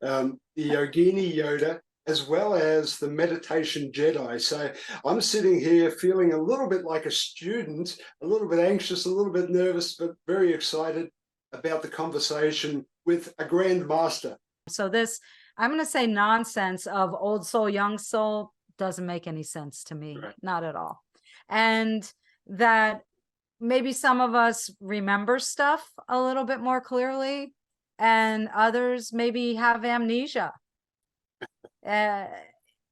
the Yogini Yoda, as well as the meditation Jedi. So I'm sitting here feeling a little bit like a student, a little bit anxious, a little bit nervous, but very excited about the conversation with a grand master. So this, I'm going to say nonsense of old soul, young soul doesn't make any sense to me, Right. not at all. And that maybe some of us remember stuff a little bit more clearly, and others maybe have amnesia.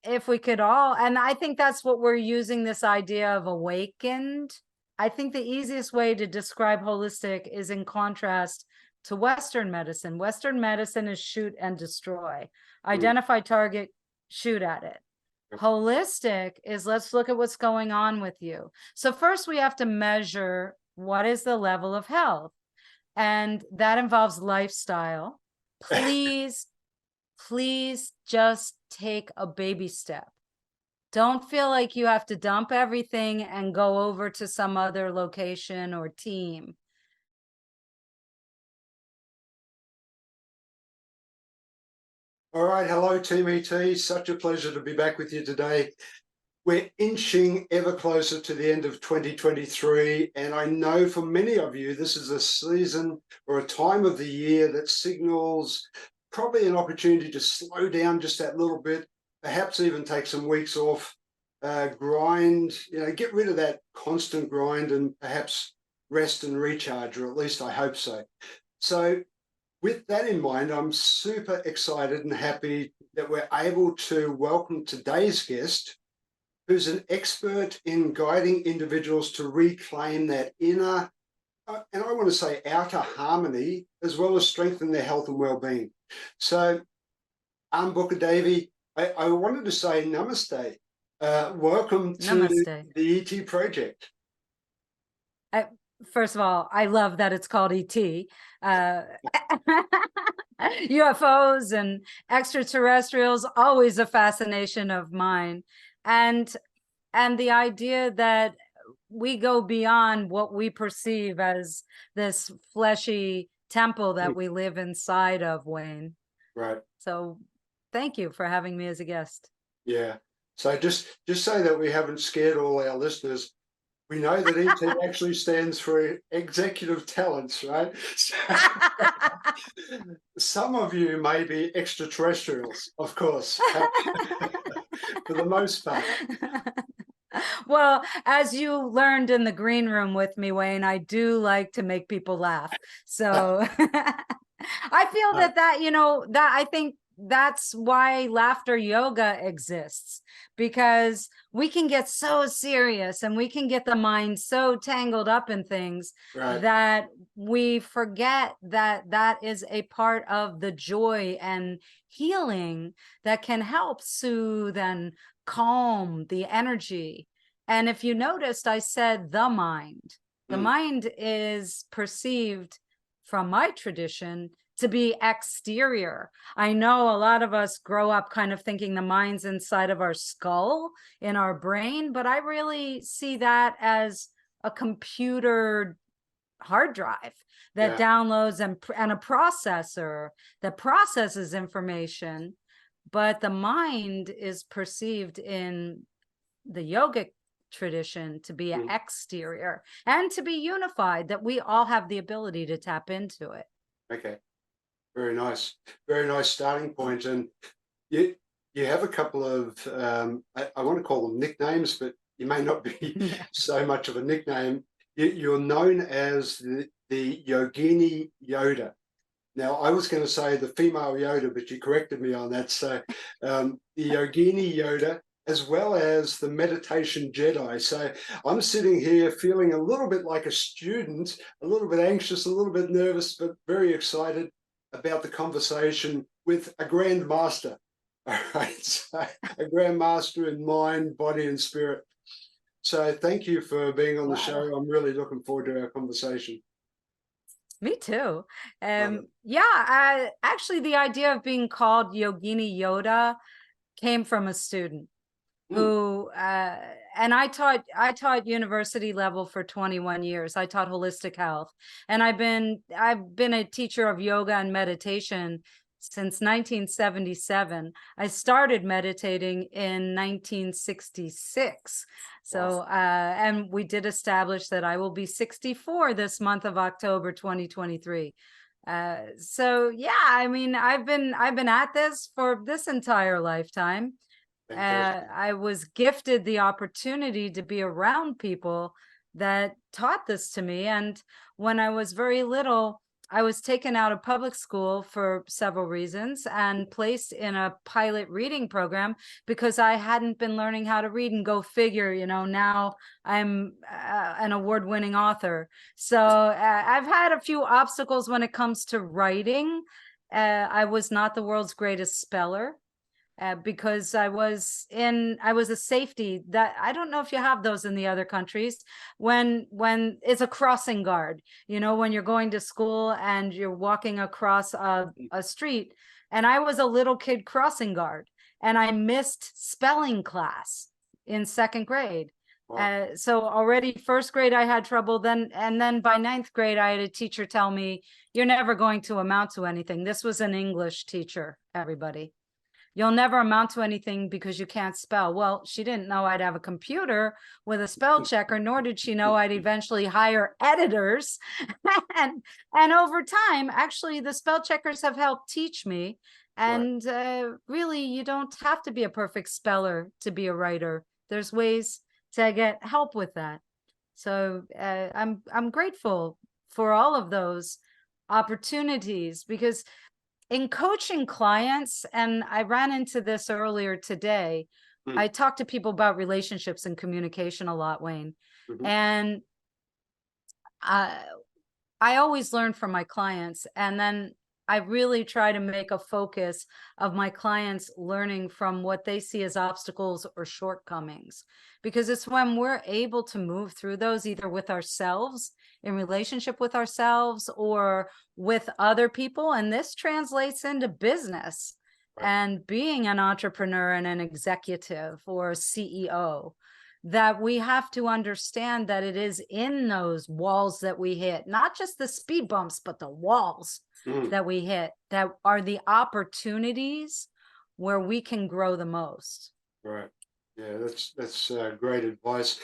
If we could all, and I think that's what we're using this idea of awakened. I think the easiest way to describe holistic is in contrast to Western medicine. Western medicine is shoot and destroy. Identify target, shoot at it. Holistic is let's look at what's going on with you. So first we have to measure what is the level of health. And that involves lifestyle. Please just take a baby step. Don't feel like you have to dump everything and go over to some other location or team. All right. Hello, Team ET. Such a pleasure to be back with you today. We're inching ever closer to the end of 2023. And I know for many of you, this is a season or a time of the year that signals probably an opportunity to slow down just that little bit, perhaps even take some weeks off, grind, get rid of that constant grind and perhaps rest and recharge, or at least I hope so. So with that in mind, I'm super excited and happy that we're able to welcome today's guest, who's an expert in guiding individuals to reclaim that inner, and I want to say outer harmony, as well as strengthen their health and well-being. So, Ambika Devi, I wanted to say namaste. Welcome to Namaste. the ET project. First of all, I love that it's called ET. UFOs and extraterrestrials, always a fascination of mine. And the idea that we go beyond what we perceive as this fleshy temple that we live inside of, Wayne. Right. So thank you for having me as a guest. Yeah. So just so that we haven't scared all our listeners, we know that ET actually stands for executive talents, right? Some of you may be extraterrestrials, of course, for the most part. Well, as you learned in the green room with me, Wayne, I do like to make people laugh. So I feel that I think that's why laughter yoga exists, because we can get so serious and we can get the mind so tangled up in things that we forget that that is a part of the joy and healing that can help soothe and calm the energy. And if you noticed, I said the mind. The mind is perceived from my tradition to be exterior. I know a lot of us grow up kind of thinking the mind's inside of our skull, in our brain, but I really see that as a computer hard drive that downloads and a processor that processes information. But the mind is perceived in the yogic tradition to be exterior and to be unified, that we all have the ability to tap into it. Okay. Very nice starting point. And you have a couple of, I want to call them nicknames, but you may not be so much of a nickname. You're known as the Yogini Yoda. Now, I was going to say the female Yoda, but you corrected me on that. So the Yogini Yoda, as well as the meditation Jedi. So I'm sitting here feeling a little bit like a student, a little bit anxious, a little bit nervous, but very excited about the conversation with a grand master. All right, so a grand master in mind, body, and spirit. So thank you for being on the show. I'm really looking forward to our conversation. Me too. Actually, the idea of being called Yogini Yoda came from a student who and I taught university level for 21 years. I taught holistic health, and I've been a teacher of yoga and meditation since 1977. I started meditating in 1966. So, and we did establish that I will be 64 this month of October 2023. So yeah, I mean, I've been at this for this entire lifetime. I was gifted the opportunity to be around people that taught this to me. And when I was very little, I was taken out of public school for several reasons and placed in a pilot reading program because I hadn't been learning how to read, and go figure, now I'm an award-winning author. So I've had a few obstacles when it comes to writing. I was not the world's greatest speller. Because I was a safety, that I don't know if you have those in the other countries, when it's a crossing guard, when you're going to school and you're walking across a street, and I was a little kid crossing guard, and I missed spelling class in second grade. Wow. So already first grade I had trouble, and then by ninth grade I had a teacher tell me, "You're never going to amount to anything." This was an English teacher, everybody. "You'll never amount to anything because you can't spell." Well, she didn't know I'd have a computer with a spell checker, nor did she know I'd eventually hire editors. and over time, actually, the spell checkers have helped teach me. And really, you don't have to be a perfect speller to be a writer. There's ways to get help with that. So I'm grateful for all of those opportunities, because in coaching clients, and I ran into this earlier today, I talk to people about relationships and communication a lot, Wayne. And I always learn from my clients, and then I really try to make a focus of my clients learning from what they see as obstacles or shortcomings, because it's when we're able to move through those, either with ourselves, in relationship with ourselves, or with other people. And this translates into business and being an entrepreneur and an executive or a CEO, that we have to understand that it is in those walls that we hit, not just the speed bumps, but the walls that we hit, that are the opportunities where we can grow the most. Right. Yeah, that's great advice.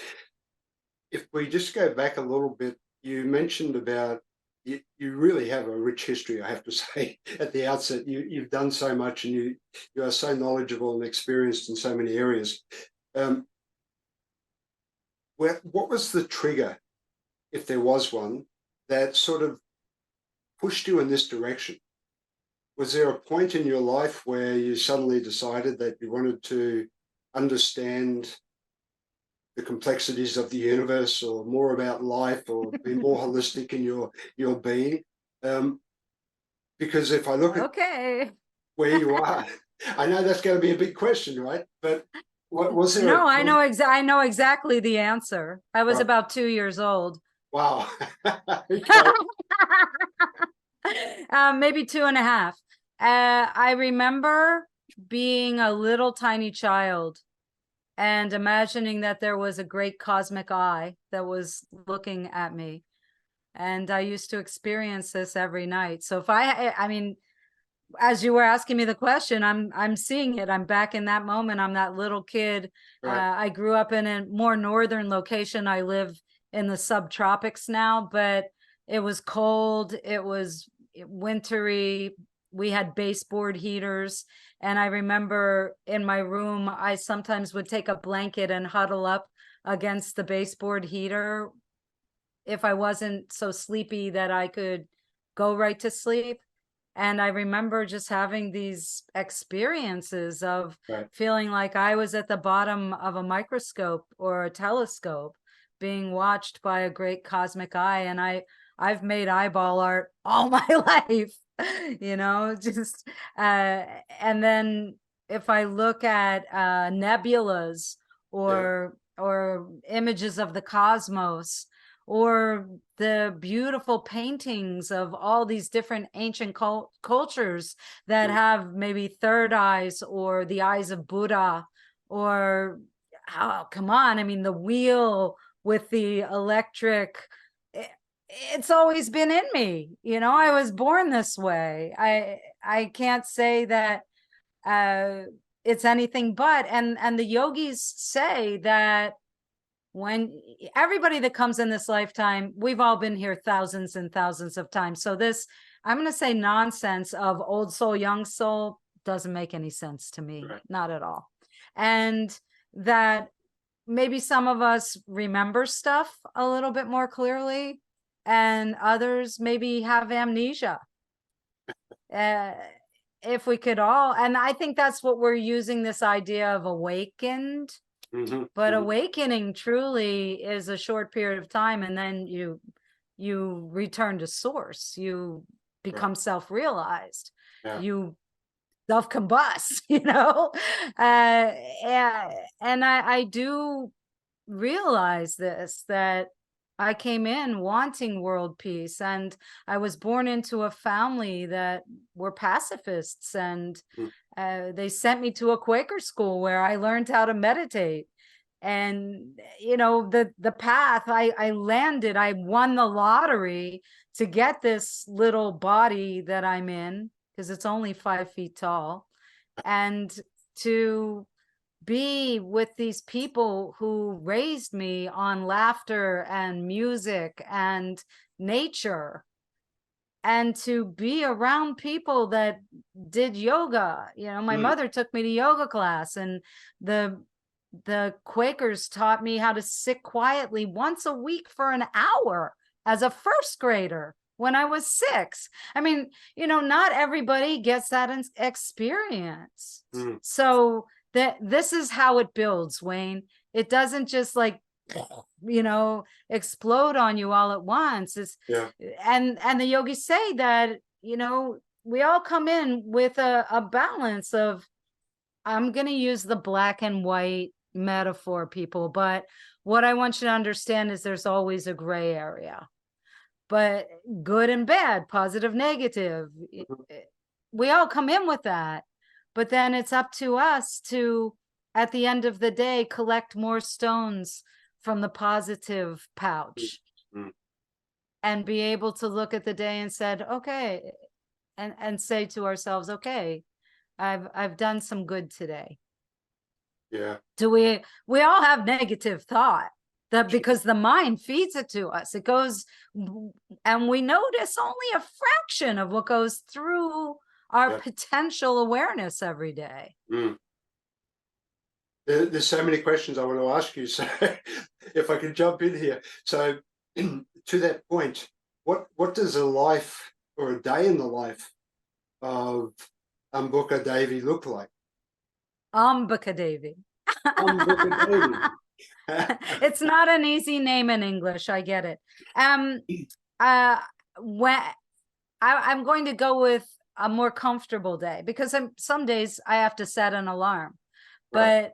If we just go back a little bit, you mentioned about you really have a rich history, I have to say, at the outset. You've done so much, and you are so knowledgeable and experienced in so many areas. What was the trigger, if there was one, that sort of pushed you in this direction? Was there a point in your life where you suddenly decided that you wanted to understand the complexities of the universe, or more about life, or be more holistic in your being? Because if I look at where you are, I know that's going to be a big question, right? But what was there? No, I know exactly the answer. I was about 2 years old. Wow. Maybe 2.5. I remember being a little tiny child and imagining that there was a great cosmic eye that was looking at me. And I used to experience this every night. So if I mean, as you were asking me the question, I'm seeing it. I'm back in that moment. I'm that little kid. I grew up in a more northern location. I live in the subtropics now, but it was cold. It was wintry. We had baseboard heaters. And I remember in my room, I sometimes would take a blanket and huddle up against the baseboard heater if I wasn't so sleepy that I could go right to sleep. And I remember just having these experiences of feeling like I was at the bottom of a microscope or a telescope, being watched by a great cosmic eye. And I've made eyeball art all my life, just and then if I look at nebulas or images of the cosmos, or the beautiful paintings of all these different ancient cultures that have maybe third eyes, or the eyes of Buddha, or come on, I mean, the wheel with the electric, it's always been in me. I was born this way. I can't say that it's anything but. And the yogis say that when everybody that comes in this lifetime, we've all been here thousands and thousands of times. So this, I'm going to say, nonsense of old soul, young soul doesn't make any sense to me. Right. Not at all. And that maybe some of us remember stuff a little bit more clearly, and others maybe have amnesia. If we could all, and I think that's what we're using this idea of awakened. But awakening truly is a short period of time, and then you return to source. You become self-realized. Yeah. You self-combust, you know. And I do realize this, that I came in wanting world peace, and I was born into a family that were pacifists, and they sent me to a Quaker school where I learned how to meditate. And you know, the path I landed, I won the lottery to get this little body that I'm in, because it's only 5 feet tall, and to be with these people who raised me on laughter and music and nature, and to be around people that did yoga. You know, my mother took me to yoga class, and the Quakers taught me how to sit quietly once a week for an hour as a first grader when I was 6. I mean, you know, not everybody gets that experience. So this is how it builds, Wayne. It doesn't just, like, you know, explode on you all at once. It's, and the yogis say that, you know, we all come in with a balance of, I'm going to use the black and white metaphor, people, but what I want you to understand is there's always a gray area, but good and bad, positive, negative, we all come in with that. But then it's up to us to, at the end of the day, collect more stones from the positive pouch and be able to look at the day and said, okay, and say to ourselves, okay, I've done some good today. Yeah. Do we all have negative thought, that because the mind feeds it to us, it goes, and we notice only a fraction of what goes through our potential awareness every day. There's so many questions I want to ask you, so if I could jump in here. So to that point, what does a life or a day in the life of Ambika Devi look like? Ambika Devi. Ambika Devi. It's not an easy name in English, I get it. When I'm going to go with a more comfortable day, because some days I have to set an alarm, but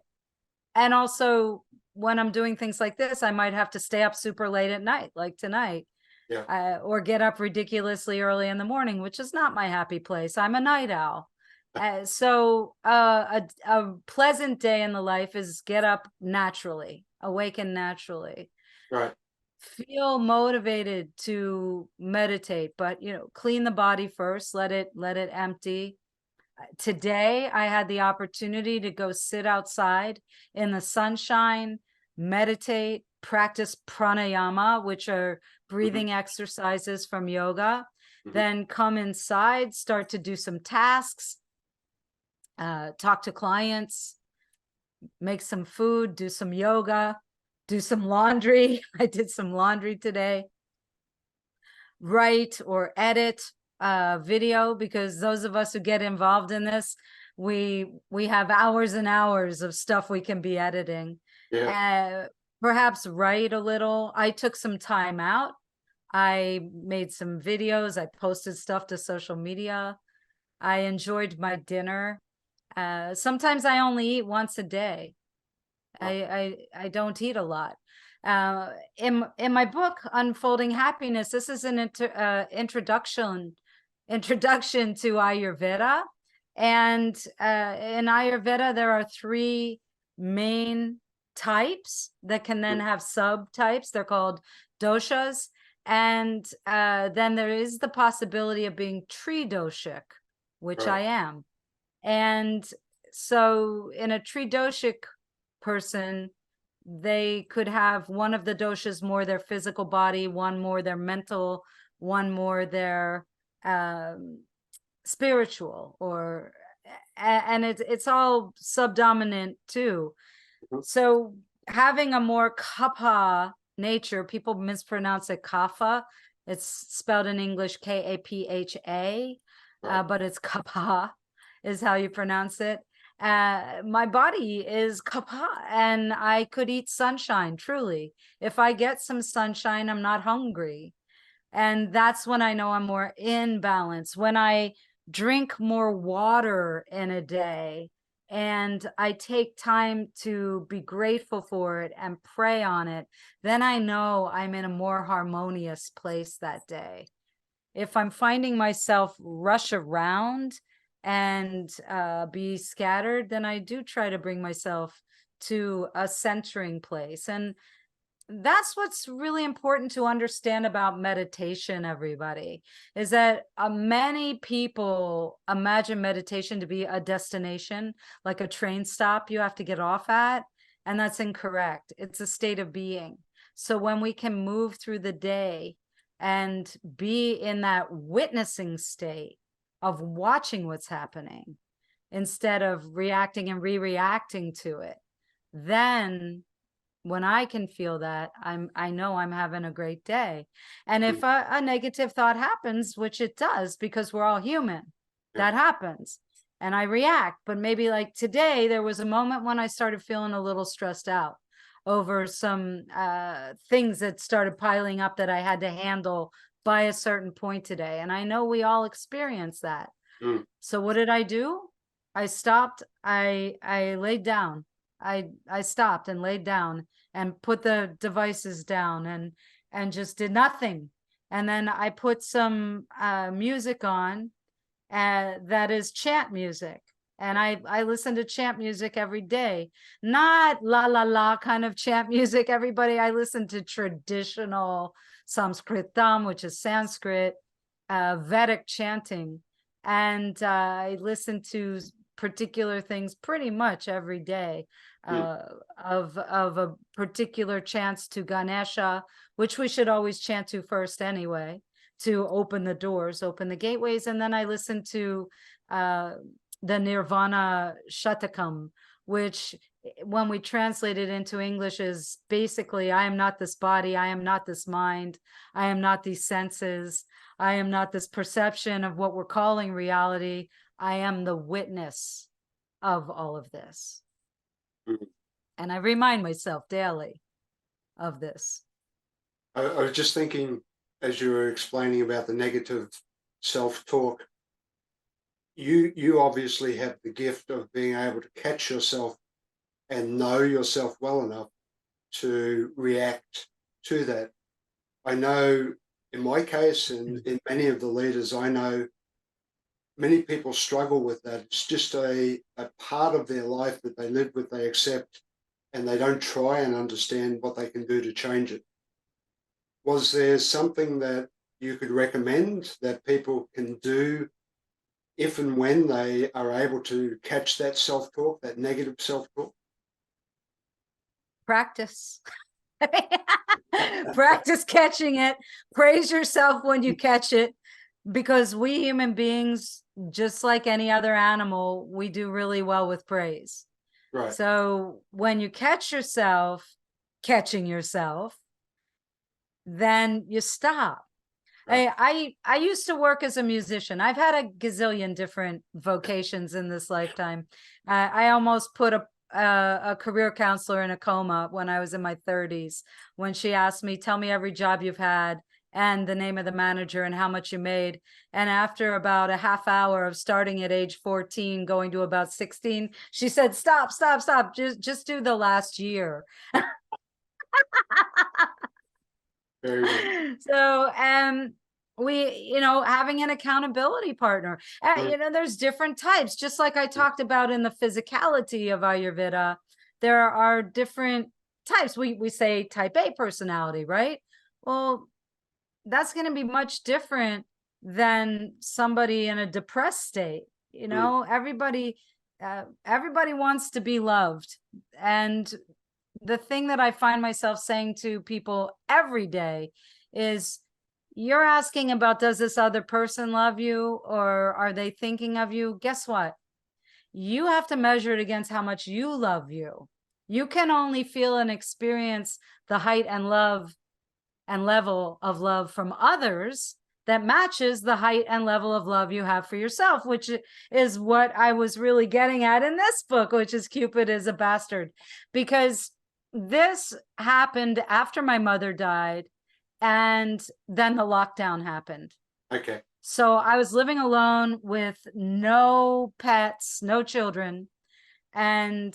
and also when I'm doing things like this, I might have to stay up super late at night, like tonight, or get up ridiculously early in the morning, which is not my happy place. I'm a night owl. So a pleasant day in the life is get up naturally, awaken naturally, feel motivated to meditate, but you know, clean the body first, let it empty. Today I had the opportunity to go sit outside in the sunshine, meditate, practice pranayama, which are breathing exercises from yoga, then come inside, start to do some tasks, talk to clients, make some food, do some yoga, do some laundry. I did some laundry today. Write or edit video, because those of us who get involved in this, we have hours and hours of stuff we can be editing. Perhaps write a little. I took some time out. I made some videos. I posted stuff to social media. I enjoyed my dinner. Sometimes I only eat once a day. I don't eat a lot. In my book, Unfolding Happiness, this is an introduction to Ayurveda. And in Ayurveda, there are 3 main types that can then have subtypes. They're called doshas. And then there is the possibility of being tridoshic, which Right. I am. And so in a tridoshic person, they could have one of the doshas more their physical body, one more their mental, one more their spiritual, or and it's all subdominant too. Mhm. So having a more kapha nature, people mispronounce it kapha. It's spelled in English Kapha, Right. but it's kapha is how you pronounce it. My body is kapha, and I could eat sunshine, truly. If I get some sunshine, I'm not hungry. And that's when I know I'm more in balance. When I drink more water in a day and I take time to be grateful for it and pray on it, then I know I'm in a more harmonious place that day. If I'm finding myself rush around and be scattered, then I do try to bring myself to a centering place. And that's what's really important to understand about meditation, everybody, is that many people imagine meditation to be a destination, like a train stop you have to get off at, and that's incorrect. It's a state of being. So when we can move through the day and be in that witnessing state of watching what's happening instead of reacting and re-reacting to it, then when I can feel that, I know I'm having a great day. And if a negative thought happens, which it does because we're all human, Yeah. that happens. And I react. But maybe like today, there was a moment when I started feeling a little stressed out over some things that started piling up that I had to handle by a certain point today. And I know we all experience that. Mm. So what did I do? I stopped. I laid down. I stopped and laid down and put the devices down and just did nothing. And then I put some music on that is chant music. And I listen to chant music every day, not la la la kind of chant music. Everybody, I listen to traditional Sanskritam, which is Sanskrit, Vedic chanting, and I listen to particular things pretty much every day, Mm. of a particular chants to Ganesha, which we should always chant to first anyway, to open the doors, open the gateways. And then I listen to the Nirvana Shatakam, which when we translate it into English is basically, I am not this body, I am not this mind, I am not these senses, I am not this perception of what we're calling reality. I am the witness of all of this. Mm. And I remind myself daily of this. I was just thinking, as you were explaining about the negative self-talk, you obviously have the gift of being able to catch yourself and know yourself well enough to react to that. I know in my case, and in many of the leaders I know, many people struggle with that. It's just a part of their life that they live with, they accept, and they don't try and understand what they can do to change it. Was there something that you could recommend that people can do if and when they are able to catch that self-talk, that negative self-talk? Practice. Practice catching it. Praise yourself when you catch it, because we human beings, just like any other animal, we do really well with praise. Right. So when you catch yourself catching yourself, then you stop. Right. I used to work as a musician. I've had a gazillion different vocations in this lifetime. I almost put a career counselor in a coma when I was in my 30s, when she asked me, tell me every job you've had and the name of the manager and how much you made. And after about a half hour of starting at age 14, going to about 16, she said, stop. Just do the last year. Very good. So having an accountability partner, there's different types, just like I talked about in the physicality of Ayurveda. There are different types. We say type A personality, right? Well, that's going to be much different than somebody in a depressed state. You know, everybody wants to be loved. And the thing that I find myself saying to people every day is, you're asking about, does this other person love you, or are they thinking of you? Guess what? You have to measure it against how much you love you. You can only feel and experience the height and love and level of love from others that matches the height and level of love you have for yourself, which is what I was really getting at in this book, which is Cupid is a Bastard. Because this happened after my mother died, and then the lockdown happened. Okay. So I was living alone with no pets, no children, and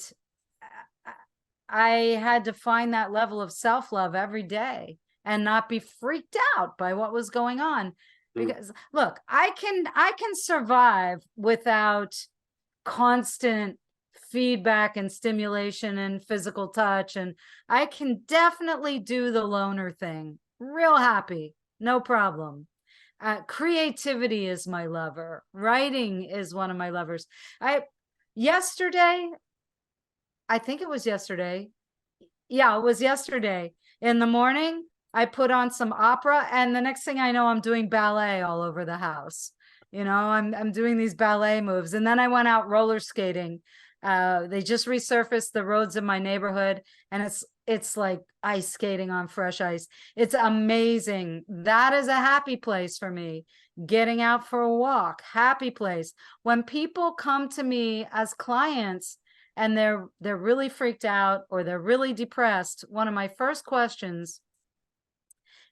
I had to find that level of self-love every day and not be freaked out by what was going on. Because look, I can survive without constant feedback and stimulation and physical touch, and I can definitely do the loner thing real happy, no problem. Creativity is my lover. Writing is one of my lovers. Yesterday, I think it was yesterday. Yeah, it was yesterday. In the morning, I put on some opera, and the next thing I know, I'm doing ballet all over the house. You know, I'm doing these ballet moves. And then I went out roller skating. They just resurfaced the roads in my neighborhood, and it's like ice skating on fresh ice. It's amazing. That is a happy place for me. Getting out for a walk, happy place. When people come to me as clients and they're really freaked out or they're really depressed, one of my first questions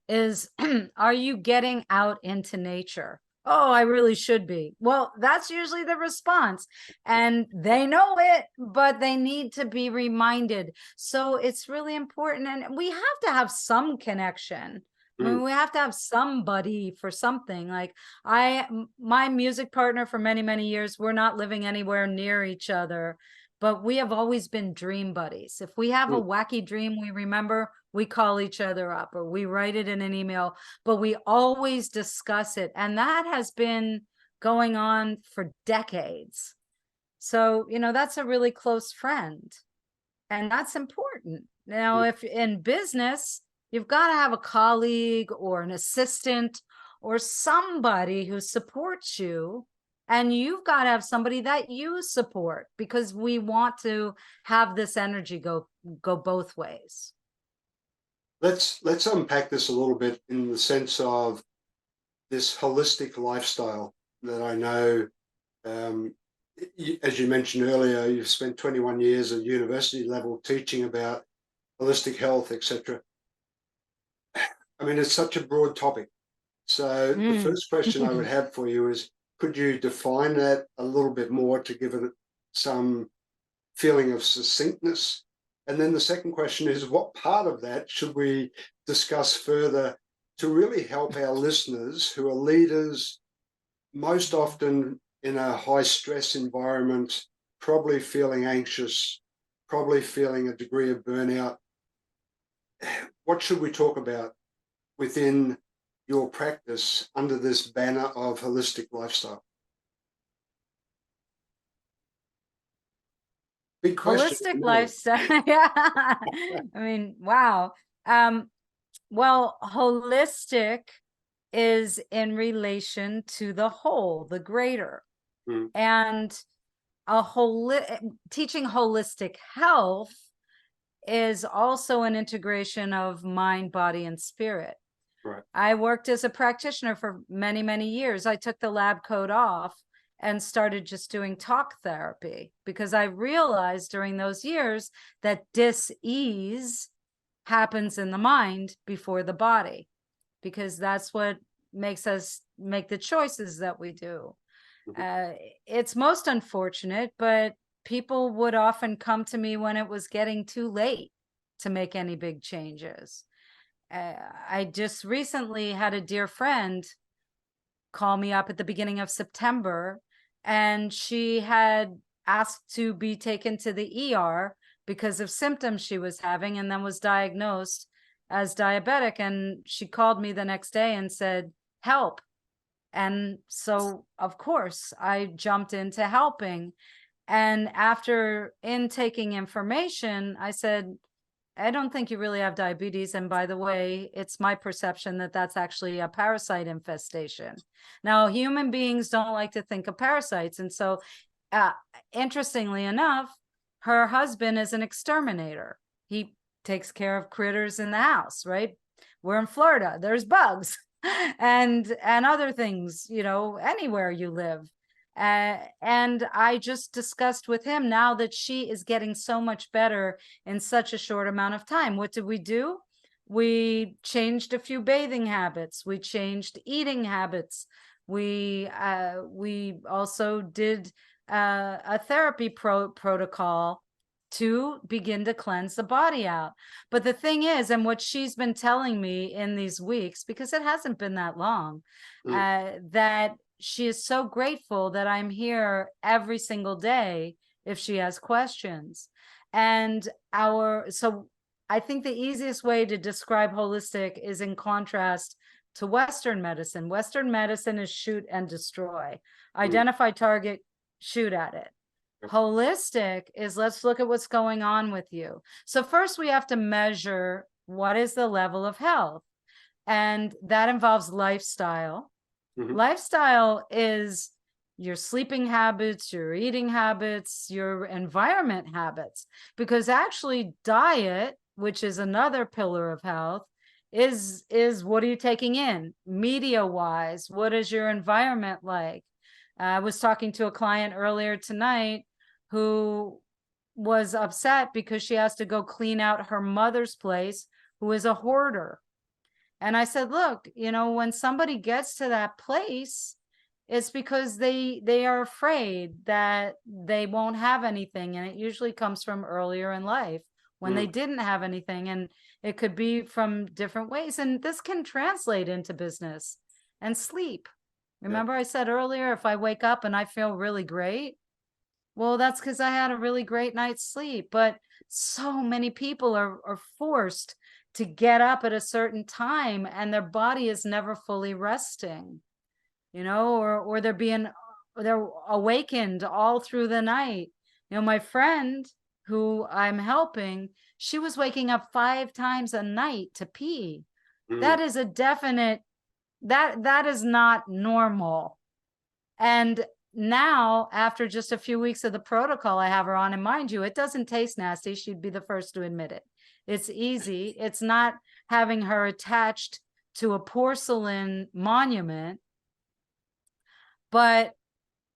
is, are you getting out into nature? Oh, I really should be. Well, that's usually the response, and they know it, but they need to be reminded. So it's really important, and we have to have some connection. I mean, we have to have somebody for something. Like my music partner for many, many years, we're not living anywhere near each other, but we have always been dream buddies. If we have a wacky dream we remember, we call each other up or we write it in an email, but we always discuss it. And that has been going on for decades. So, you know, that's a really close friend. And that's important. Now, if in business, you've got to have a colleague or an assistant or somebody who supports you. And you've got to have somebody that you support, because we want to have this energy go both ways. Let's unpack this a little bit in the sense of this holistic lifestyle that I know, as you mentioned earlier, you've spent 21 years at university level teaching about holistic health, etc. I mean, it's such a broad topic. So the first question I would have for you is, could you define that a little bit more to give it some feeling of succinctness? And then the second question is, what part of that should we discuss further to really help our listeners who are leaders, most often in a high stress environment, probably feeling anxious, probably feeling a degree of burnout? What should we talk about within your practice under this banner of holistic lifestyle? Big question. Holistic lifestyle. Yeah. I mean, wow. Well, holistic is in relation to the whole, the greater. And teaching holistic health is also an integration of mind, body, and spirit. Right. I worked as a practitioner for many, many years. I took the lab coat off and started just doing talk therapy, because I realized during those years that dis-ease happens in the mind before the body, because that's what makes us make the choices that we do. It's most unfortunate, but people would often come to me when it was getting too late to make any big changes. I just recently had a dear friend call me up at the beginning of September, and she had asked to be taken to the ER because of symptoms she was having, and then was diagnosed as diabetic. And she called me the next day and said, help, And so, of course, I jumped into helping. And after intaking information, I said, I don't think you really have diabetes. And by the way, it's my perception that that's actually a parasite infestation. Now, human beings don't like to think of parasites. And so, uh, interestingly enough, her husband is an exterminator. He takes care of critters in the house, right? We're in Florida, there's bugs and other things, you know, anywhere you live. And I just discussed with him, now that she is getting so much better in such a short amount of time, what did we do? We changed a few bathing habits. We changed eating habits. We also did a therapy protocol to begin to cleanse the body out. But the thing is, and what she's been telling me in these weeks, because it hasn't been that long, that she is so grateful that I'm here every single day if she has questions. And so I think the easiest way to describe holistic is in contrast to Western medicine. Western medicine is shoot and destroy, identify target, shoot at it. Holistic is, let's look at what's going on with you. So first we have to measure what is the level of health, and that involves lifestyle. Lifestyle is your sleeping habits, your eating habits, your environment habits, because actually diet, which is another pillar of health, is what are you taking in media wise? What is your environment like? I was talking to a client earlier tonight who was upset because she has to go clean out her mother's place, who is a hoarder. And I said, look, you know, when somebody gets to that place, it's because they are afraid that they won't have anything. And it usually comes from earlier in life when they didn't have anything. And it could be from different ways. And this can translate into business and sleep. Remember, I said earlier, if I wake up and I feel really great, well, that's because I had a really great night's sleep. But so many people are forced to get up at a certain time and their body is never fully resting, you know, or they're awakened all through the night. You know, my friend who I'm helping, she was waking up 5 times a night to pee. That is a definite, that is not normal. And now, after just a few weeks of the protocol I have her on, and mind you, it doesn't taste nasty. She'd be the first to admit it. It's easy. It's not having her attached to a porcelain monument, but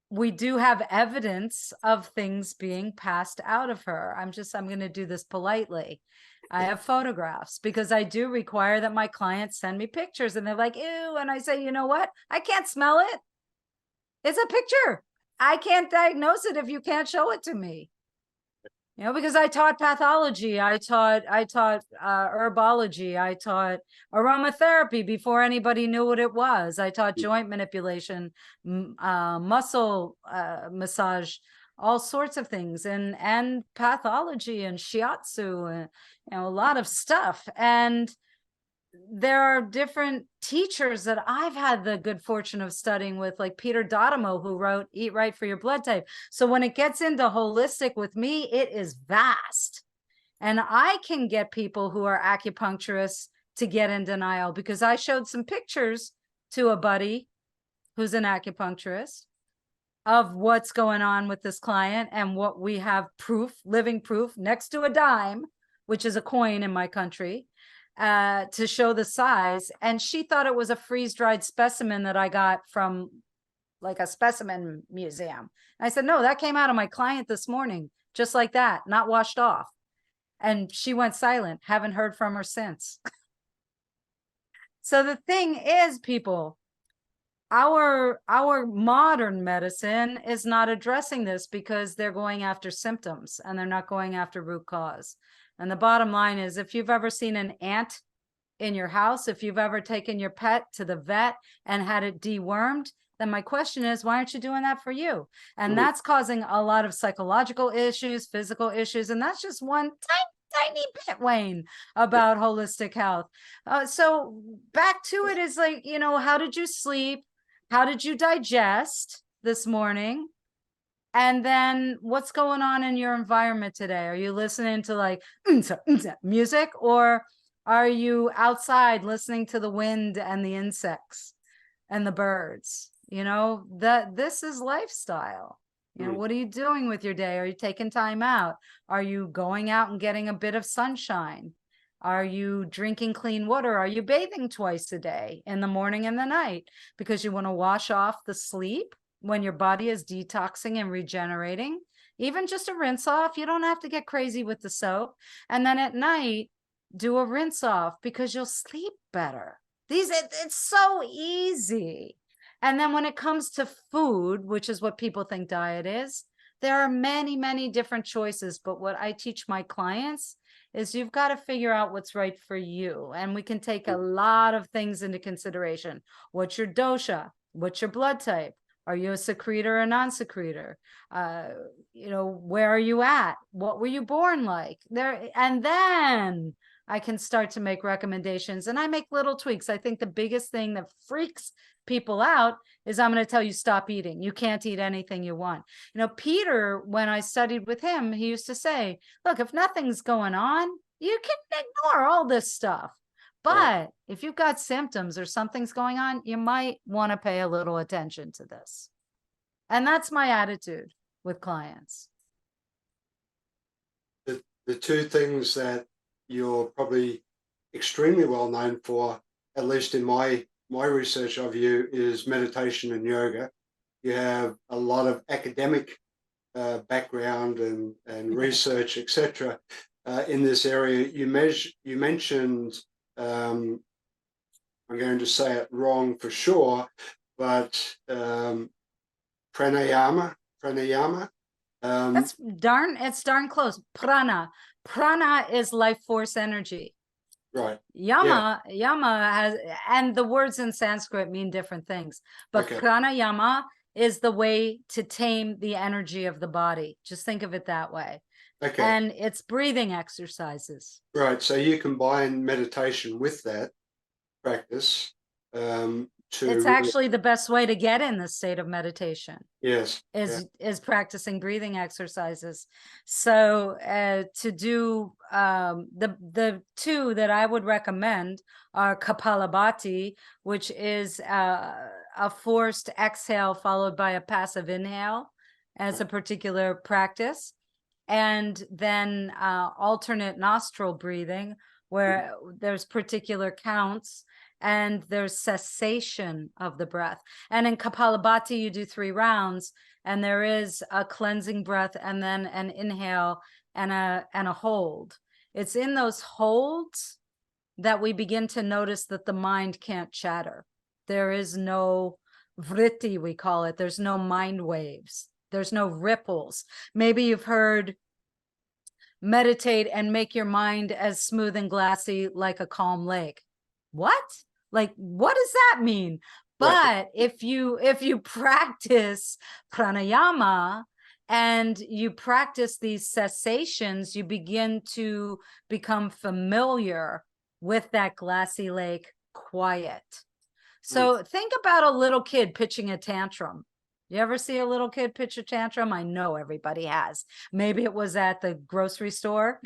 we do have evidence of things being passed out of her. I'm going to do this politely. I have photographs because I do require that my clients send me pictures, and they're like, ew. And I say, you know what? I can't smell it. It's a picture. I can't diagnose it if you can't show it to me. You know, because I taught pathology, I taught herbology, I taught aromatherapy before anybody knew what it was. I taught joint manipulation, muscle massage, all sorts of things, and pathology and shiatsu, and you know, a lot of stuff. And there are different teachers that I've had the good fortune of studying with, like Peter Dotamo, who wrote Eat Right for Your Blood Type. So when it gets into holistic with me, it is vast. And I can get people who are acupuncturists to get in denial, because I showed some pictures to a buddy who's an acupuncturist of what's going on with this client, and what we have proof, living proof, next to a dime, which is a coin in my country, to show the size. And she thought it was a freeze-dried specimen that I got from like a specimen museum. I said, no, that came out of my client this morning, just like that, not washed off. And she went silent. Haven't heard from her since. So the thing is, people, our modern medicine is not addressing this because they're going after symptoms and they're not going after root cause. And the bottom line is, if you've ever seen an ant in your house, if you've ever taken your pet to the vet and had it dewormed, then my question is, why aren't you doing that for you? And that's causing a lot of psychological issues, physical issues. And that's just one tiny bit, Wayne, about holistic health. So back to it is like, you know, how did you sleep? how did you digest this morning? And then what's going on in your environment today? Are you listening to like music, or are you outside listening to the wind and the insects and the birds? You know, that this is lifestyle. You know, what are you doing with your day? Are you taking time out? Are you going out and getting a bit of sunshine? Are you drinking clean water? Are you bathing twice a day, in the morning and the night, because you want to wash off the sleep when your body is detoxing and regenerating? Even just a rinse off. You don't have to get crazy with the soap. And then at night, do a rinse off, because you'll sleep better. It's so easy. And then when it comes to food, which is what people think diet is, there are many, many different choices. But what I teach my clients is you've got to figure out what's right for you. And we can take a lot of things into consideration. What's your dosha? What's your blood type? Are you a secretor or a non-secretor? You know, where are you at? What were you born like? There, and then I can start to make recommendations, and I make little tweaks. I think the biggest thing that freaks people out is I'm going to tell you stop eating. You can't eat anything you want. You know, Peter, when I studied with him, he used to say, look, if nothing's going on, you can ignore all this stuff. But if you've got symptoms or something's going on, you might want to pay a little attention to this. And that's my attitude with clients. The two things that you're probably extremely well known for, at least in my research of you, is meditation and yoga. You have a lot of academic background and research, etc. In this area. You mentioned, I'm going to say it wrong for sure, but pranayama. It's darn close. Prana is life force energy. Right. Yama has, and the words in Sanskrit mean different things, but pranayama is the way to tame the energy of the body. Just think of it that way. Okay. And it's breathing exercises. Right. So you combine meditation with that practice. It's actually the best way to get in the state of meditation. Yes. Is practicing breathing exercises. So to do the two that I would recommend are Kapalabhati, which is a forced exhale followed by a passive inhale as a particular practice, and then alternate nostril breathing, where there's particular counts and there's cessation of the breath. And in Kapalabhati, you do 3 rounds, and there is a cleansing breath and then an inhale and a hold. It's in those holds that we begin to notice that the mind can't chatter. There is no vritti, we call it. There's no mind waves. There's no ripples. Maybe you've heard meditate and make your mind as smooth and glassy like a calm lake. What? Like, what does that mean? But if you practice pranayama and you practice these cessations, you begin to become familiar with that glassy lake quiet. So think about a little kid pitching a tantrum. You ever see a little kid pitch a tantrum? I know everybody has. Maybe it was at the grocery store.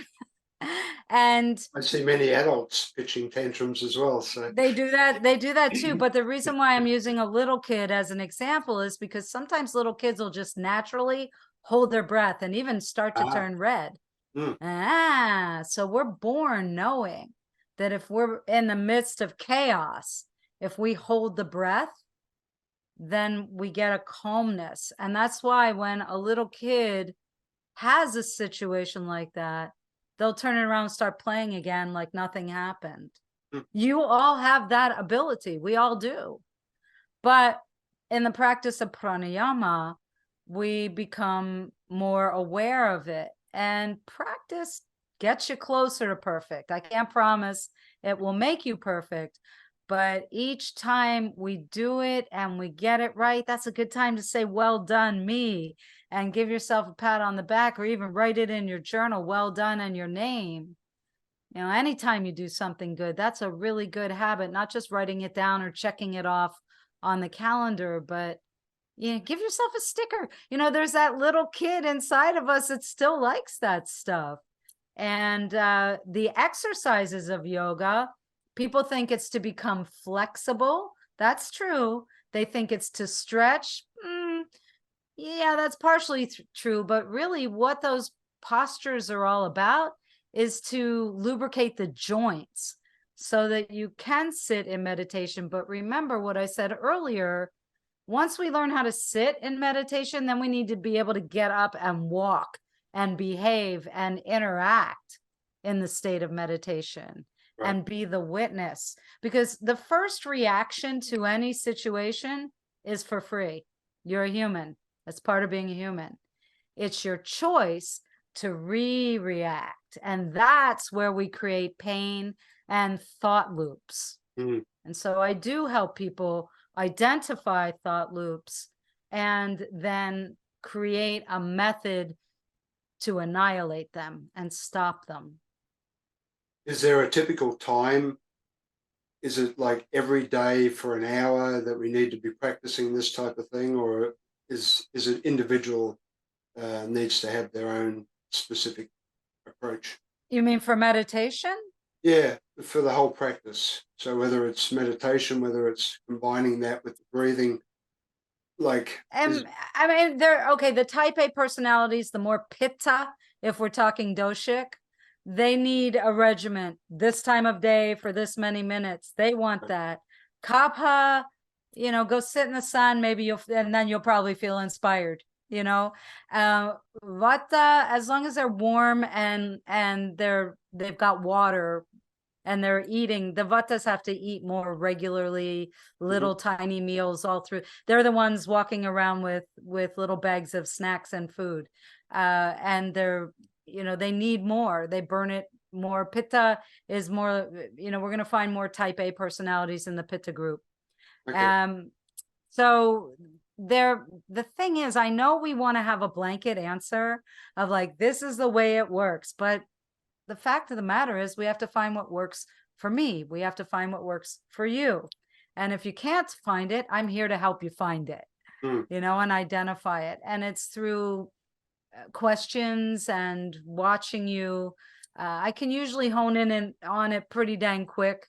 And I see many adults pitching tantrums as well. So they do that too. But the reason why I'm using a little kid as an example is because sometimes little kids will just naturally hold their breath and even start to turn red. So we're born knowing that if we're in the midst of chaos, if we hold the breath, then we get a calmness. And that's why when a little kid has a situation like that, they'll turn it around and start playing again like nothing happened. You all have that ability. We all do. But in the practice of pranayama, we become more aware of it. And practice gets you closer to perfect. I can't promise it will make you perfect. But each time we do it and we get it right, that's a good time to say, well done, me. And give yourself a pat on the back, or even write it in your journal, well done, and your name. You know, anytime you do something good, that's a really good habit, not just writing it down or checking it off on the calendar, but give yourself a sticker. There's that little kid inside of us that still likes that stuff. And the exercises of yoga, people think it's to become flexible. That's true. They think it's to stretch. Yeah, that's partially true. But really, what those postures are all about is to lubricate the joints so that you can sit in meditation. But remember what I said earlier. Once we learn how to sit in meditation, then we need to be able to get up and walk and behave and interact in the state of meditation, right, and be the witness. Because the first reaction to any situation is for free. You're a human. That's part of being a human. It's your choice to react. And that's where we create pain and thought loops. And so I do help people identify thought loops and then create a method to annihilate them and stop them. Is there a typical time? Is it like every day for an hour that we need to be practicing this type of thing, or is it individual needs to have their own specific approach? You mean for meditation? Yeah, for the whole practice. So whether it's meditation, whether it's combining that with the breathing, like I mean, the type A personalities, the more pitta, if we're talking doshic, they need a regimen this time of day for this many minutes. They want that. Kapha, go sit in the sun, maybe and then you'll probably feel inspired. Vata, as long as they're warm and they've got water and they're eating, the Vatas have to eat more regularly, little tiny meals all through. They're the ones walking around with little bags of snacks and food. And they need more, they burn it more. Pitta is more, we're going to find more type A personalities in the Pitta group. Okay. So the thing is, I know we want to have a blanket answer of like, this is the way it works, but the fact of the matter is we have to find what works for me. We have to find what works for you. And if you can't find it, I'm here to help you find it, and identify it. And it's through questions and watching you. I can usually hone in on it pretty dang quick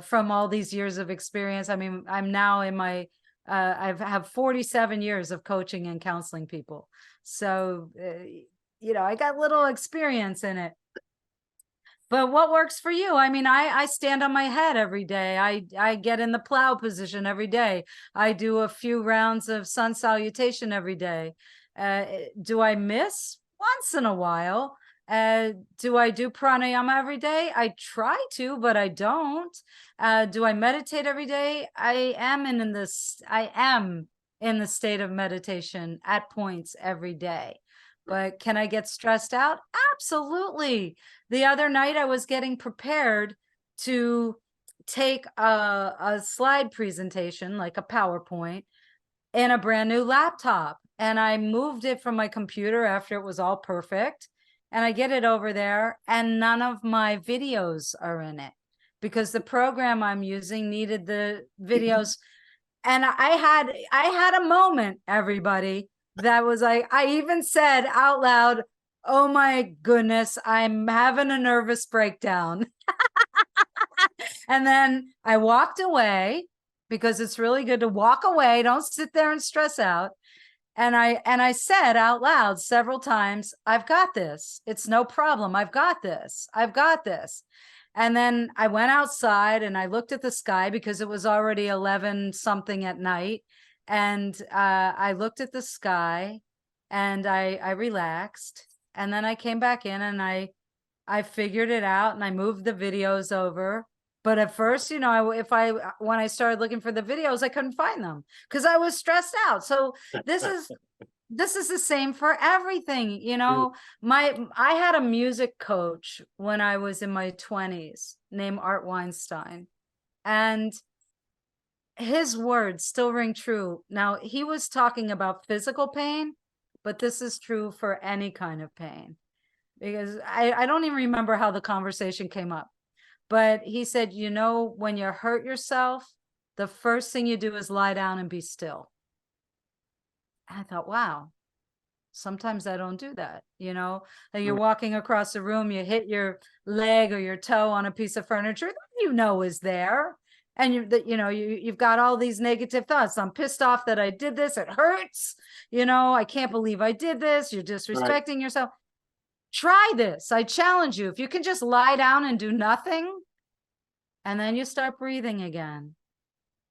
from all these years of experience. I mean, I'm now in my, have 47 years of coaching and counseling people. So, I got little experience in it. But what works for you? I mean, I stand on my head every day. I get in the plow position every day. I do a few rounds of sun salutation every day. Do I miss once in a while? Do I do pranayama every day? I try to, but I don't. Do I meditate every day? I am in the state of meditation at points every day. But can I get stressed out? Absolutely. The other night I was getting prepared to take a slide presentation, like a PowerPoint, in a brand new laptop. And I moved it from my computer after it was all perfect. And I get it over there and none of my videos are in it because the program I'm using needed the videos. And I had a moment, everybody, that was like, I even said out loud, oh my goodness, I'm having a nervous breakdown. And then I walked away because it's really good to walk away. Don't sit there and stress out. And I said out loud several times, I've got this. It's no problem. I've got this. I've got this. And then I went outside and I looked at the sky because it was already 11 something at night. And I looked at the sky and I relaxed. And then I came back in and I figured it out and I moved the videos over. But at first, when I started looking for the videos, I couldn't find them because I was stressed out. So this is the same for everything. I had a music coach when I was in my 20s named Art Weinstein, and his words still ring true. Now, he was talking about physical pain, but this is true for any kind of pain, because I don't even remember how the conversation came up. But he said, when you hurt yourself, the first thing you do is lie down and be still. And I thought, wow, sometimes I don't do that. Like you're walking across the room, you hit your leg or your toe on a piece of furniture that is there. And you've got all these negative thoughts. I'm pissed off that I did this. It hurts. I can't believe I did this. You're disrespecting yourself. Try this. I challenge you. If you can just lie down and do nothing, and then you start breathing again.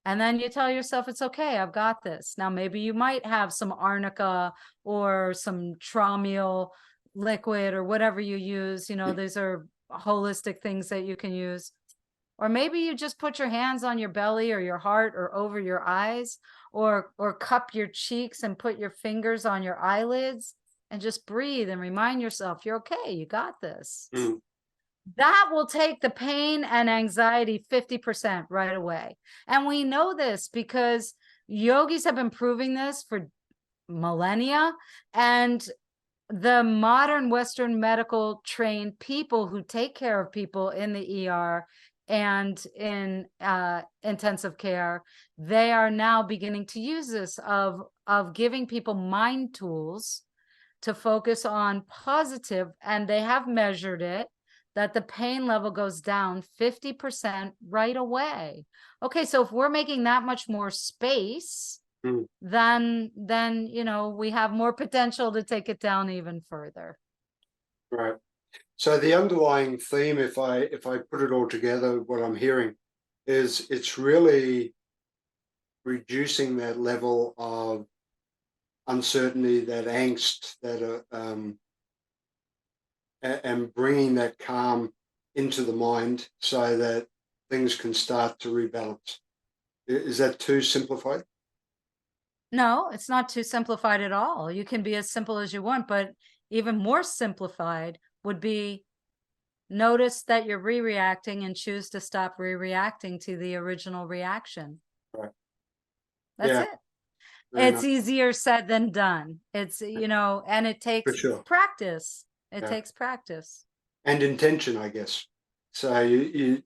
And then you tell yourself, it's okay, I've got this. Now, maybe you might have some arnica or some traumeal liquid or whatever you use. These are holistic things that you can use. Or maybe you just put your hands on your belly or your heart or over your eyes, or cup your cheeks and put your fingers on your eyelids and just breathe and remind yourself, you're okay, you got this. That will take the pain and anxiety 50% right away. And we know this because yogis have been proving this for millennia. And the modern Western medical trained people who take care of people in the ER and in intensive care, they are now beginning to use this of giving people mind tools to focus on positive, and they have measured it, that the pain level goes down 50% right away. Okay, so if we're making that much more space, then we have more potential to take it down even further. Right. So the underlying theme, if I put it all together, what I'm hearing is it's really reducing that level of uncertainty, that angst, that and bringing that calm into the mind so that things can start to rebalance. Is that too simplified? No, it's not too simplified at all. You can be as simple as you want, but even more simplified would be notice that you're re-reacting and choose to stop re-reacting to the original reaction. Right. That's it. It's easier said than done. It's, and it takes practice. It takes practice. And intention, I guess. So you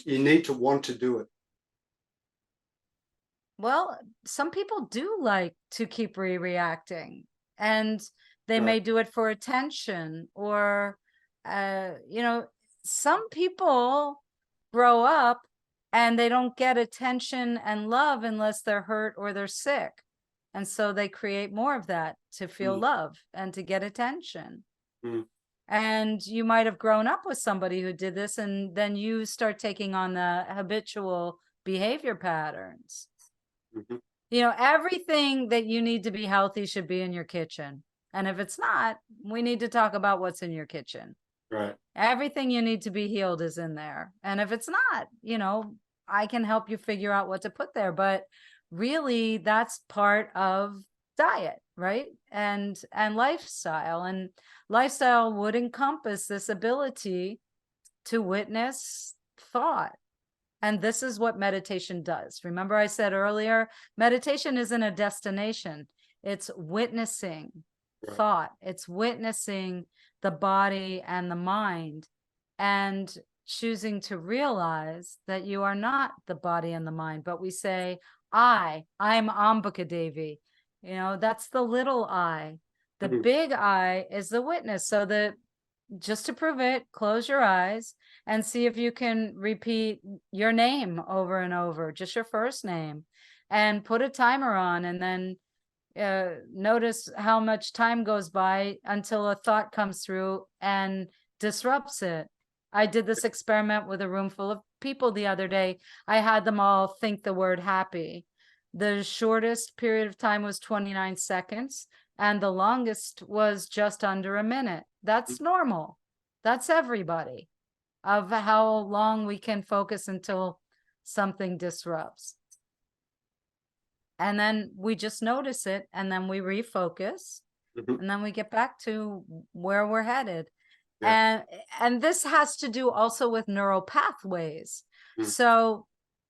need to want to do it. Well, some people do like to keep re-reacting, and they may do it for attention, or some people grow up and they don't get attention and love unless they're hurt or they're sick. And so they create more of that to feel love and to get attention. And you might have grown up with somebody who did this, and then you start taking on the habitual behavior patterns. Everything that you need to be healthy should be in your kitchen. And if it's not, we need to talk about what's in your kitchen. Right. Everything you need to be healed is in there. And if it's not, I can help you figure out what to put there. But really, that's part of diet, right? And lifestyle. And lifestyle would encompass this ability to witness thought. And this is what meditation does. Remember, I said earlier, meditation isn't a destination. It's witnessing thought. It's witnessing the body and the mind, and choosing to realize that you are not the body and the mind. But we say, I'm Ambika Devi. That's the little I. The big I is the witness. So just to prove it, close your eyes and see if you can repeat your name over and over, just your first name, and put a timer on, and then notice how much time goes by until a thought comes through and disrupts it. I did this experiment with a room full of people the other day. I had them all think the word happy. The shortest period of time was 29 seconds, and the longest was just under a minute. That's normal. That's everybody, of how long we can focus until something disrupts. And then we just notice it, and then we refocus, and then we get back to where we're headed. And this has to do also with neural pathways. So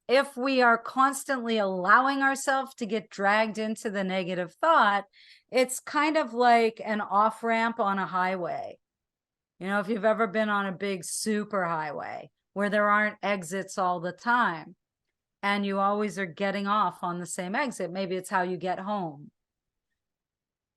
if we are constantly allowing ourselves to get dragged into the negative thought, it's kind of like an off-ramp on a highway. If you've ever been on a big super highway where there aren't exits all the time, and you always are getting off on the same exit. Maybe it's how you get home.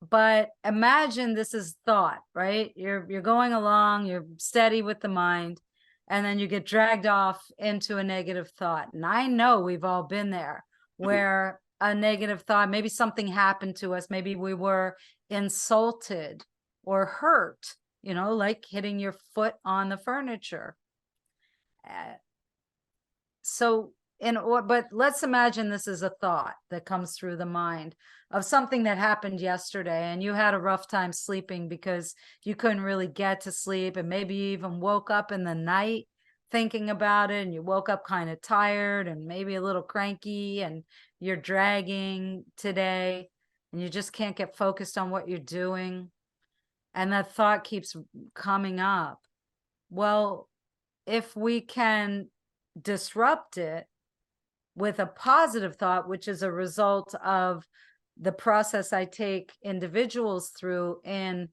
But imagine this is thought, right? You're going along, you're steady with the mind, and then you get dragged off into a negative thought. And I know we've all been there, where a negative thought, maybe something happened to us, maybe we were insulted or hurt, like hitting your foot on the furniture. But let's imagine this is a thought that comes through the mind of something that happened yesterday, and you had a rough time sleeping because you couldn't really get to sleep, and maybe you even woke up in the night thinking about it, and you woke up kind of tired and maybe a little cranky, and you're dragging today, and you just can't get focused on what you're doing, and that thought keeps coming up. Well, if we can disrupt it with a positive thought, which is a result of the process I take individuals through in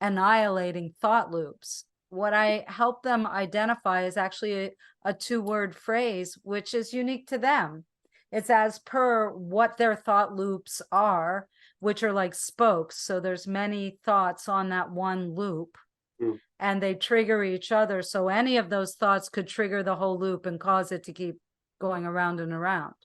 annihilating thought loops, what I help them identify is actually a two-word phrase, which is unique to them. It's as per what their thought loops are, which are like spokes. So there's many thoughts on that one loop. And they trigger each other. So any of those thoughts could trigger the whole loop and cause it to keep going around and around.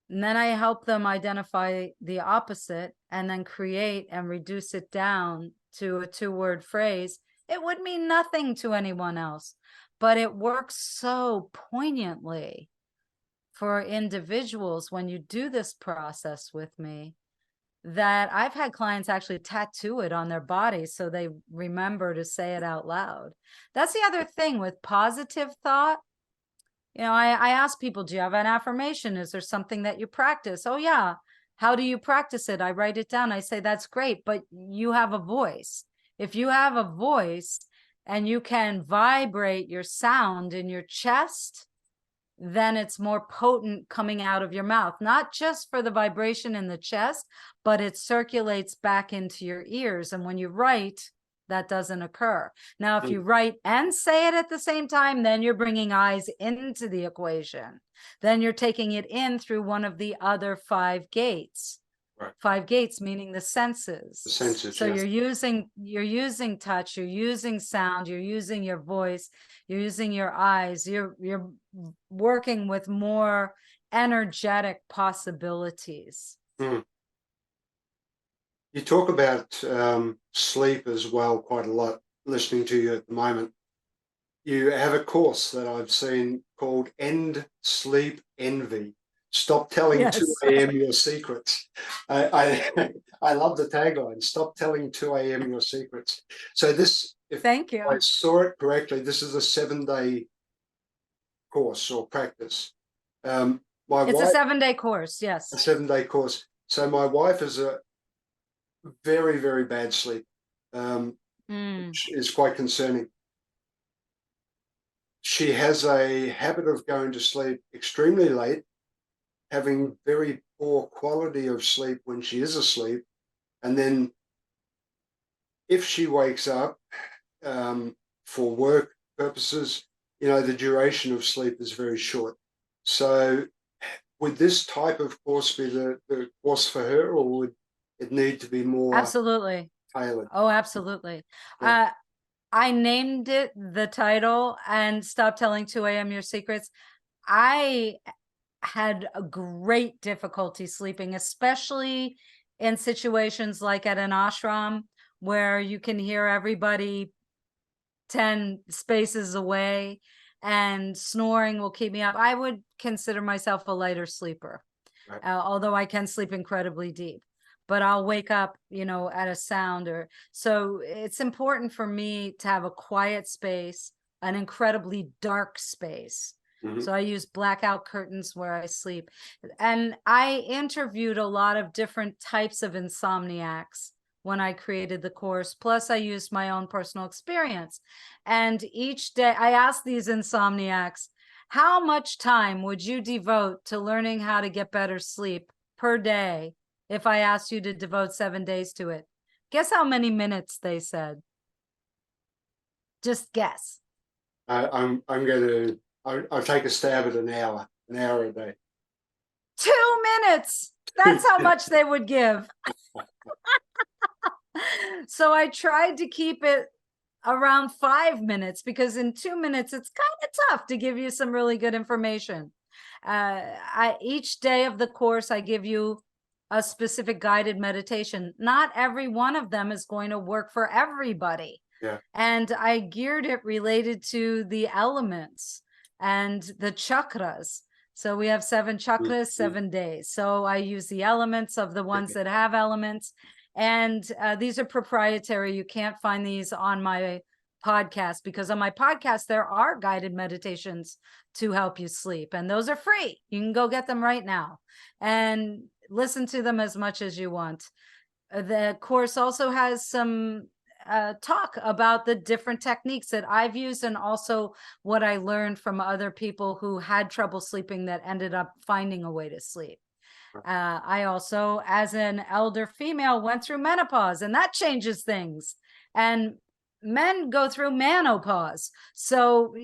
And then I help them identify the opposite and then create and reduce it down to a two-word phrase. It would mean nothing to anyone else, but it works so poignantly for individuals when you do this process with me, that I've had clients actually tattoo it on their body so they remember to say it out loud. That's the other thing with positive thought. I ask people, do you have an affirmation? Is there something that you practice? Oh, yeah. How do you practice it? I write it down. I say, that's great, but you have a voice. If you have a voice and you can vibrate your sound in your chest, then it's more potent coming out of your mouth, not just for the vibration in the chest, but it circulates back into your ears. And when you write, that doesn't occur. Now, if you write and say it at the same time, then you're bringing eyes into the equation. Then you're taking it in through one of the other 5 gates. Right. 5 gates meaning the senses. The senses. So yes. you're using touch, you're using sound, you're using your voice, you're using your eyes, you're working with more energetic possibilities. You talk about sleep as well quite a lot, listening to you at the moment. You have a course that I've seen called End Sleep Envy. Stop telling Yes. 2 a.m. your secrets. I love the tagline, stop telling 2 a.m. your secrets. So this, if Thank you. I saw it correctly, this is a 7-day course or practice. It's a 7-day course, yes. A 7-day course. So my wife is a very, very bad sleep, which is quite concerning. She has a habit of going to sleep extremely late, having very poor quality of sleep when she is asleep. And then if she wakes up for work purposes, the duration of sleep is very short. So would this type of course be the course for her, or would it need to be more absolutely tailored? Oh, absolutely. Yeah. I named it the title, and Stop Telling 2 a.m. Your Secrets. I had a great difficulty sleeping, especially in situations like at an ashram where you can hear everybody 10 spaces away and snoring will keep me up. I would consider myself a lighter sleeper, right. Although I can sleep incredibly deep, but I'll wake up, at a sound so it's important for me to have a quiet space, an incredibly dark space. So I use blackout curtains where I sleep. And I interviewed a lot of different types of insomniacs when I created the course. Plus I used my own personal experience. And each day I asked these insomniacs, how much time would you devote to learning how to get better sleep per day if I asked you to devote 7 days to it? Guess how many minutes they said? Just guess. I'm going to I take a stab at an hour a day. 2 minutes. That's how much they would give. So I tried to keep it around 5 minutes, because in 2 minutes, it's kind of tough to give you some really good information. Each day of the course, I give you a specific guided meditation. Not every one of them is going to work for everybody. Yeah. And I geared it related to the elements and the chakras. So we have 7 chakras, 7 days. So I use the elements of the ones that have elements. And these are proprietary. You can't find these on my podcast, because on my podcast, there are guided meditations to help you sleep. And those are free. You can go get them right now and listen to them as much as you want. The course also has some talk about the different techniques that I've used, and also what I learned from other people who had trouble sleeping that ended up finding a way to sleep. I also, as an elder female, went through menopause, and that changes things. And men go through menopause. So,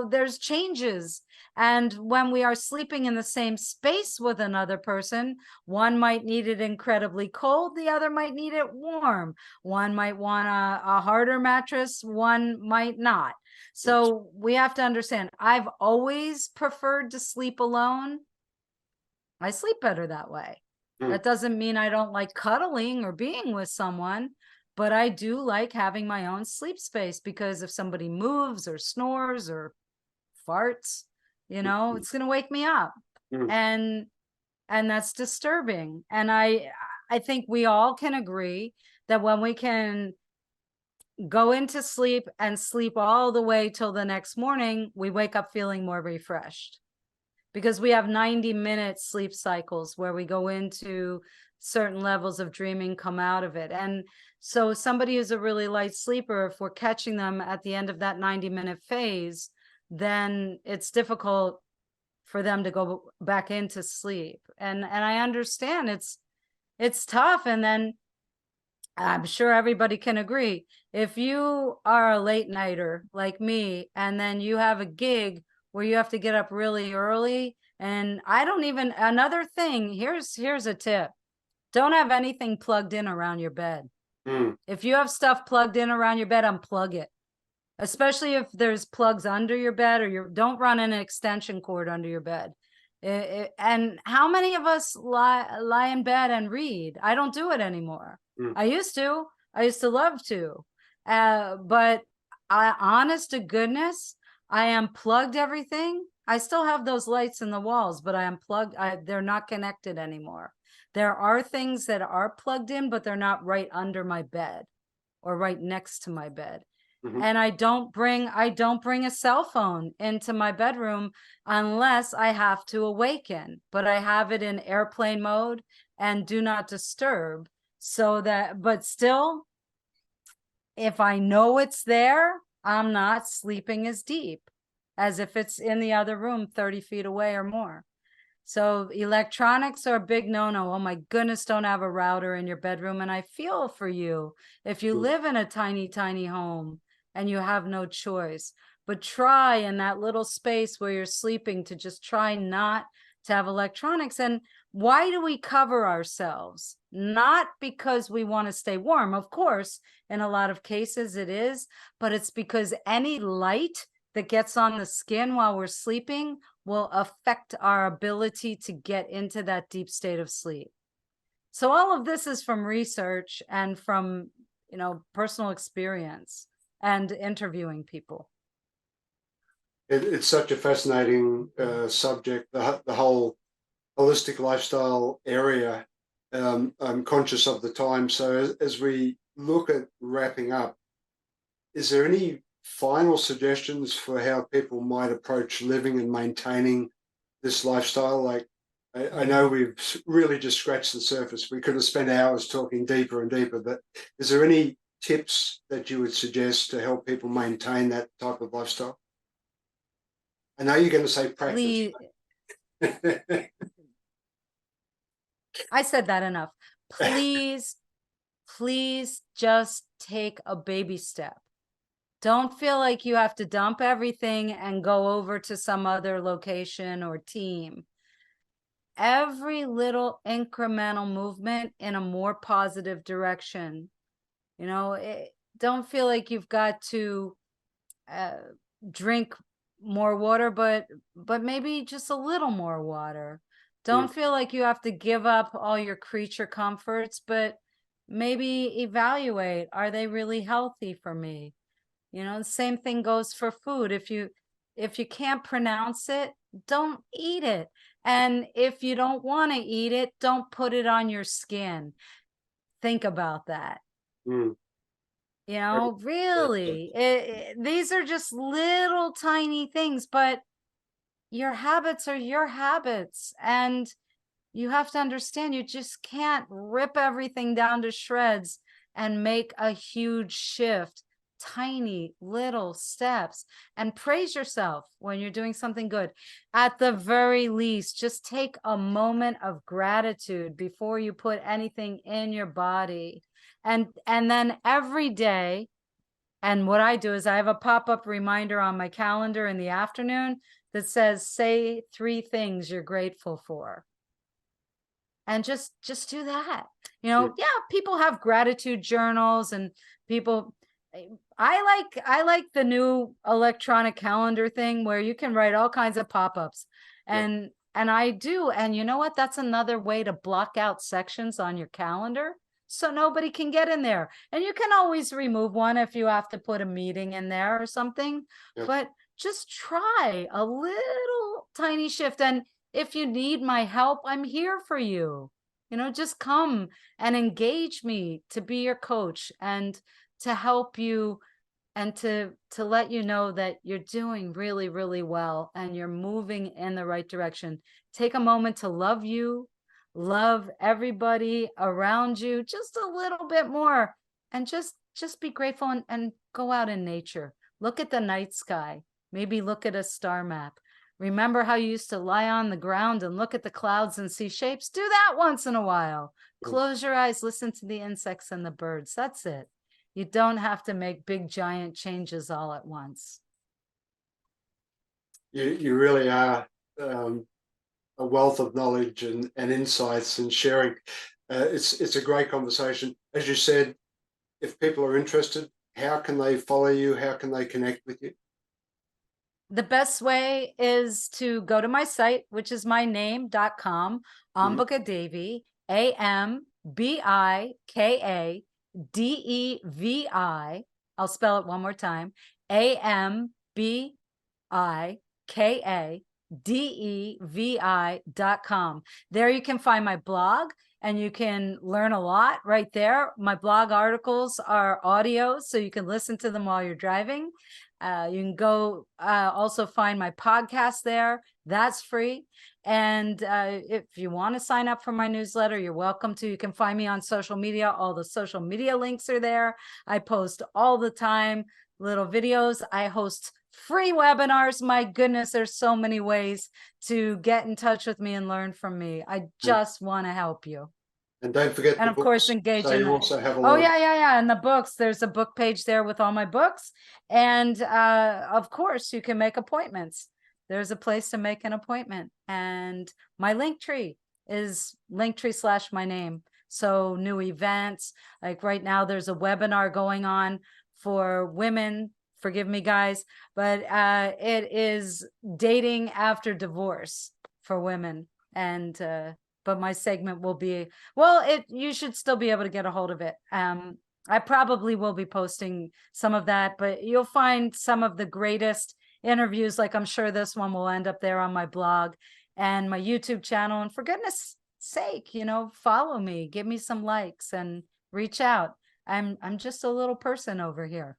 there's changes. And when we are sleeping in the same space with another person, one might need it incredibly cold, the other might need it warm. One might want a harder mattress, one might not. So we have to understand, I've always preferred to sleep alone. I sleep better that way. That doesn't mean I don't like cuddling or being with someone, but I do like having my own sleep space, because if somebody moves or snores or farts, it's going to wake me up. And that's disturbing. And I think we all can agree that when we can go into sleep and sleep all the way till the next morning, we wake up feeling more refreshed, because we have 90-minute sleep cycles where we go into certain levels of dreaming, come out of it. And so somebody who's a really light sleeper, if we're catching them at the end of that 90-minute phase, then it's difficult for them to go back into sleep. And I understand it's tough. And then I'm sure everybody can agree, if you are a late nighter like me, and then you have a gig where you have to get up really early, and another thing, here's a tip. Don't have anything plugged in around your bed. If you have stuff plugged in around your bed, unplug it. Especially if there's plugs under your bed, or don't run an extension cord under your bed. And how many of us lie in bed and read? I don't do it anymore. I used to love to, but honest to goodness, I unplugged everything. I still have those lights in the walls, but I unplugged. They're not connected anymore. There are things that are plugged in, but they're not right under my bed or right next to my bed. And I don't bring a cell phone into my bedroom unless I have to awaken, but I have it in airplane mode and do not disturb, but still, if I know it's there, I'm not sleeping as deep as if it's in the other room 30 feet away or more. So electronics are a big no-no. Oh my goodness, don't have a router in your bedroom. And I feel for you if you live in a tiny, tiny home and you have no choice. But try in that little space where you're sleeping to just try not to have electronics. And why do we cover ourselves? Not because we want to stay warm. Of course, in a lot of cases it is, but it's because any light that gets on the skin while we're sleeping will affect our ability to get into that deep state of sleep. So all of this is from research and from, personal experience and interviewing people. It's such a fascinating subject, the whole holistic lifestyle area. I'm conscious of the time. So as we look at wrapping up, is there any final suggestions for how people might approach living and maintaining this lifestyle? Like, I know we've really just scratched the surface. We could have spent hours talking deeper and deeper, but is there any tips that you would suggest to help people maintain that type of lifestyle? I know you're going to say practice. I said that enough. Please just take a baby step. Don't feel like you have to dump everything and go over to some other location or team. Every little incremental movement in a more positive direction. You know, don't feel like you've got to drink more water, but maybe just a little more water. Don't feel like you have to give up all your creature comforts, but maybe evaluate, are they really healthy for me? You know, the same thing goes for food. If you can't pronounce it, don't eat it. And if you don't want to eat it, don't put it on your skin. Think about that. Mm. You know, really, these are just little tiny things, but your habits are your habits. And you have to understand, you just can't rip everything down to shreds and make a huge shift. Tiny little steps, and praise yourself when you're doing something good. At the very least, just take a moment of gratitude before you put anything in your body. And then every day, and what I do is I have a pop-up reminder on my calendar in the afternoon that says, say 3 things you're grateful for. And just do that. You know, yeah, people have gratitude journals, and people, I like the new electronic calendar thing where you can write all kinds of pop-ups. And I do. And you know what? That's another way to block out sections on your calendar so nobody can get in there. And you can always remove one if you have to put a meeting in there or something. But just try a little tiny shift. And if you need my help, I'm here for you. You know, just come and engage me to be your coach and to help you, and to let you know that you're doing really, really well and you're moving in the right direction. Take a moment to love you, love everybody around you just a little bit more, and just be grateful, and go out in nature. Look at the night sky. Maybe look at a star map. Remember how you used to lie on the ground and look at the clouds and see shapes? Do that once in a while. Close your eyes, listen to the insects and the birds. That's it. You don't have to make big, giant changes all at once. You really are a wealth of knowledge and insights and sharing. It's a great conversation. As you said, if people are interested, how can they follow you? How can they connect with you? The best way is to go to my site, which is my name.com, Ambika Devi, AMBIKADEVI. I'll spell it one more time. AMBIKADEVI.com. There you can find my blog, and you can learn a lot right there. My blog articles are audio, so you can listen to them while you're driving. You can go also find my podcast there. That's free. And if you want to sign up for my newsletter, you're welcome to. You can find me on social media. All the social media links are there. I post all the time little videos. I host free webinars. My goodness, there's so many ways to get in touch with me and learn from me. I just want to help you. And don't forget and the of books. course engage So in you also have a oh lot yeah and the books, there's a book page there with all my books. And of course you can make appointments. There's a place to make an appointment, and my link tree is linktree/my name. So new events, like right now there's a webinar going on for women, forgive me guys, but it is dating after divorce for women. And but my segment will be, well, you should still be able to get a hold of it. I probably will be posting some of that, but you'll find some of the greatest interviews. Like I'm sure this one will end up there on my blog and my YouTube channel. And for goodness sake, you know, follow me, give me some likes, and reach out. I'm just a little person over here.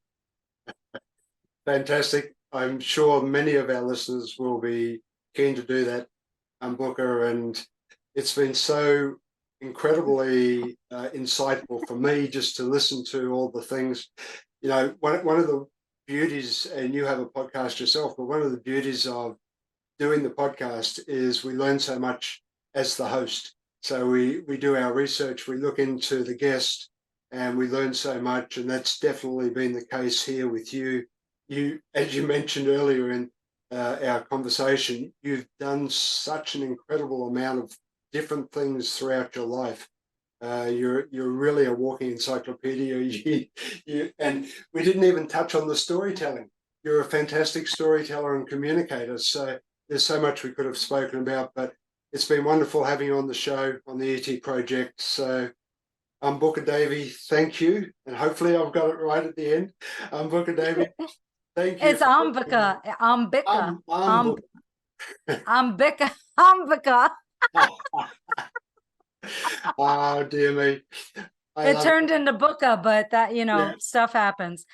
fantastic. I'm sure many of our listeners will be keen to do that, Booker, and it's been so incredibly insightful for me just to listen to all the things. You know, one of the beauties, and you have a podcast yourself, but one of the beauties of doing the podcast is we learn so much as the host. So we do our research, we look into the guest, and we learn so much. And that's definitely been the case here with you. You, as you mentioned earlier in our conversation, you've done such an incredible amount of different things throughout your life. You're really a walking encyclopedia. And we didn't even touch on the storytelling. You're a fantastic storyteller and communicator. So there's so much we could have spoken about, but it's been wonderful having you on the show on the ET Project. So Ambika Devi, thank you. And hopefully I've got it right at the end. Ambika Devi, thank you. It's Ambika, Ambika, Ambika. Oh, dear me. It turned into Booka, but that, Yeah. stuff happens.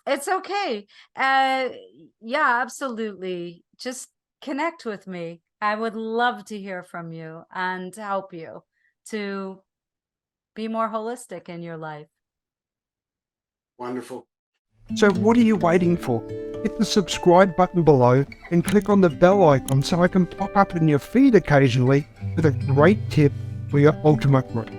It's okay. Yeah, absolutely. Just connect with me. I would love to hear from you and help you to be more holistic in your life. Wonderful. So what are you waiting for? Hit the subscribe button below and click on the bell icon so I can pop up in your feed occasionally with a great tip for your ultimate growth.